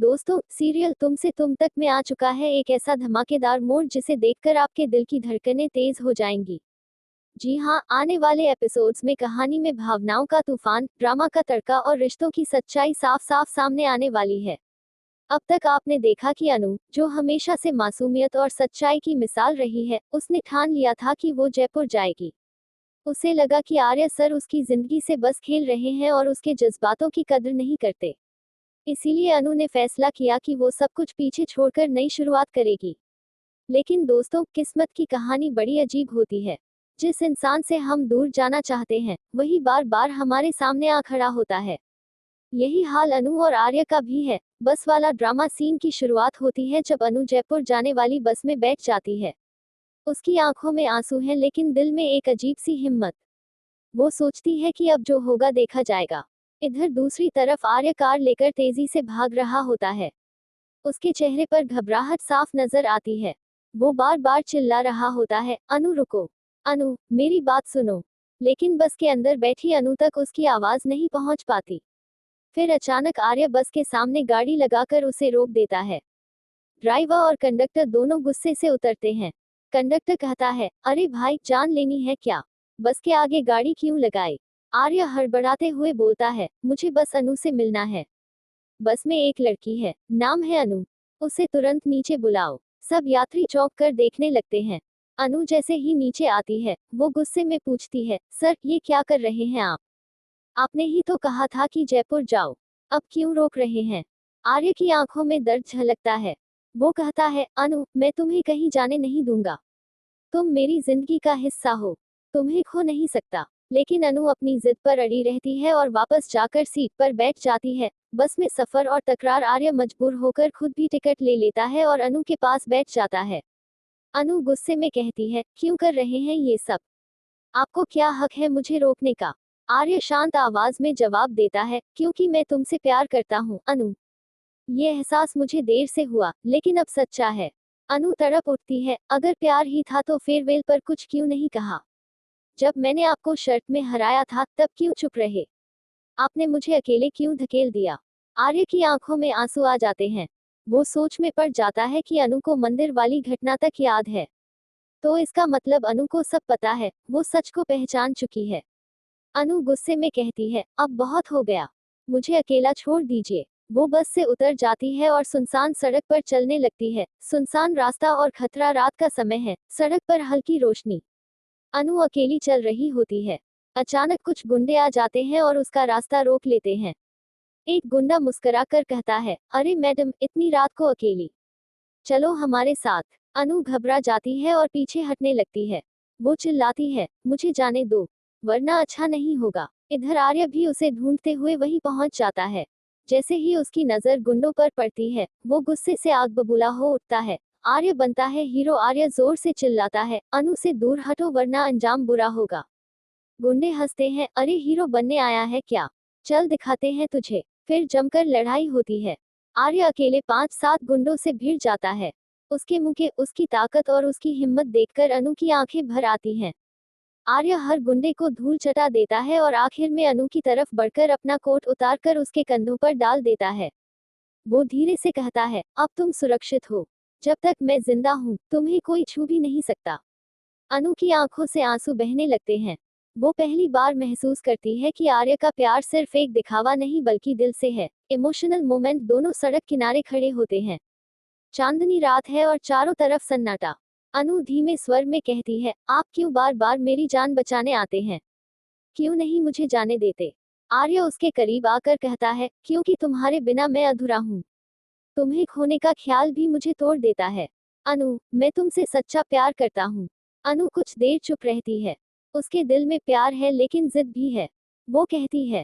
दोस्तों, सीरियल तुम से तुम तक में आ चुका है एक ऐसा धमाकेदार मोड़ जिसे देखकर आपके दिल की धड़कनें तेज हो जाएंगी। जी हाँ, आने वाले एपिसोड्स में कहानी में भावनाओं का तूफान, ड्रामा का तड़का और रिश्तों की सच्चाई साफ साफ सामने आने वाली है। अब तक आपने देखा कि अनु, जो हमेशा से मासूमियत और सच्चाई की मिसाल रही है, उसने ठान लिया था कि वो जयपुर जाएगी। उसे लगा कि आर्य सर उसकी जिंदगी से बस खेल रहे हैं और उसके जज्बातों की कद्र नहीं करते। इसीलिए अनु ने फैसला किया कि वो सब कुछ पीछे छोड़कर नई शुरुआत करेगी। लेकिन दोस्तों, किस्मत की कहानी बड़ी अजीब होती है। जिस इंसान से हम दूर जाना चाहते हैं, वही बार बार हमारे सामने आ खड़ा होता है। यही हाल अनु और आर्य का भी है। बस वाला ड्रामा सीन की शुरुआत होती है जब अनु जयपुर जाने वाली बस में बैठ जाती है। उसकी आंखों में आंसू हैं लेकिन दिल में एक अजीब सी हिम्मत। वो सोचती है कि अब जो होगा देखा जाएगा। इधर दूसरी तरफ आर्य कार लेकर तेजी से भाग रहा होता है। उसके चेहरे पर घबराहट साफ नजर आती है। वो बार बार चिल्ला रहा होता है, अनु रुको, अनु मेरी बात सुनो। लेकिन बस के अंदर बैठी अनु तक उसकी आवाज नहीं पहुंच पाती। फिर अचानक आर्य बस के सामने गाड़ी लगाकर उसे रोक देता है। ड्राइवर और कंडक्टर दोनों गुस्से से उतरते हैं। कंडक्टर कहता है, अरे भाई, जान लेनी है क्या? बस के आगे गाड़ी क्यों लगाई? आर्य हड़बड़ाते हुए बोलता है, मुझे बस अनु से मिलना है। बस में एक लड़की है, नाम है अनु। उसे तुरंत नीचे बुलाओ। सब यात्री चौंक कर देखने लगते हैं। अनु जैसे ही नीचे आती है, वो गुस्से में पूछती है, सर ये क्या कर रहे हैं आप? आपने ही तो कहा था कि जयपुर जाओ, अब क्यों रोक रहे हैं? आर्य की आंखों में दर्द झलकता है। वो कहता है, अनु मैं तुम्हें कहीं जाने नहीं दूंगा। तुम मेरी जिंदगी का हिस्सा हो, तुम्हें खो नहीं सकता। लेकिन अनु अपनी जिद पर अड़ी रहती है और वापस जाकर सीट पर बैठ जाती है। बस में सफर और तकरार, आर्य मजबूर होकर खुद भी टिकट ले लेता है और अनु के पास बैठ जाता है। अनु गुस्से में कहती है, क्यों कर रहे हैं ये सब? आपको क्या हक है मुझे रोकने का? आर्य शांत आवाज में जवाब देता है, क्योंकि मैं तुमसे प्यार करता हूँ अनु। ये एहसास मुझे देर से हुआ, लेकिन अब सच्चा है। अनु तड़प उठती है, अगर प्यार ही था तो फेयरवेल पर कुछ क्यों नहीं कहा? जब मैंने आपको शर्त में हराया था तब क्यों चुप रहे? आपने मुझे अकेले क्यों धकेल दिया? आर्य की आंखों में आंसू आ जाते हैं। वो सोच में पड़ जाता है कि अनु को मंदिर वाली घटना तक याद है। तो इसका मतलब अनु को सब पता है, वो सच को पहचान चुकी है। अनु गुस्से में कहती है, अब बहुत हो गया, मुझे अकेला छोड़ दीजिए। वो बस से उतर जाती है और सुनसान सड़क पर चलने लगती है। सुनसान रास्ता और खतरा, रात का समय है, सड़क पर हल्की रोशनी। अनु अकेली चल रही होती है। अचानक कुछ गुंडे आ जाते हैं और उसका रास्ता रोक लेते हैं। एक गुंडा मुस्कुराकर कहता है, अरे मैडम, इतनी रात को अकेली, चलो हमारे साथ। अनु घबरा जाती है और पीछे हटने लगती है। वो चिल्लाती है, मुझे जाने दो, वरना अच्छा नहीं होगा। इधर आर्य भी उसे ढूंढते हुए वहीं पहुंच जाता है। जैसे ही उसकी नजर गुंडों पर पड़ती है, वो गुस्से से आग बबूला हो उठता है। आर्य बनता है हीरो। आर्य जोर से चिल्लाता है, अनु से दूर हटो वरना अंजाम बुरा होगा। गुंडे हंसते हैं, अरे हीरो बनने आया है क्या? चल दिखाते हैं तुझे। फिर जमकर लड़ाई होती है। आर्य अकेले 5-7 गुंडों से भिड़ जाता है। उसके मुंह के, उसकी ताकत और उसकी हिम्मत देखकर अनु की आंखें भर आती हैं। आर्य हर गुंडे को धूल चटा देता है और आखिर में अनु की तरफ बढ़कर अपना कोट उतारकर उसके कंधों पर डाल देता है। वो धीरे से कहता है, अब तुम सुरक्षित हो। जब तक मैं जिंदा हूँ, तुम्हें कोई छू भी नहीं सकता। अनु की आंखों से आंसू बहने लगते हैं। वो पहली बार महसूस करती है कि आर्य का प्यार सिर्फ एक दिखावा नहीं बल्कि दिल से है। इमोशनल मोमेंट, दोनों सड़क किनारे खड़े होते हैं। चांदनी रात है और चारों तरफ सन्नाटा। अनु धीमे स्वर में कहती है, आप क्यों बार बार मेरी जान बचाने आते हैं? क्यों नहीं मुझे जाने देते? आर्य उसके करीब आकर कहता है, क्योंकि तुम्हारे बिना मैं अधूरा हूँ। तुम्हें खोने का ख्याल भी मुझे तोड़ देता है। अनु, मैं तुमसे सच्चा प्यार करता हूँ। अनु कुछ देर चुप रहती है। उसके दिल में प्यार है लेकिन जिद भी है। वो कहती है,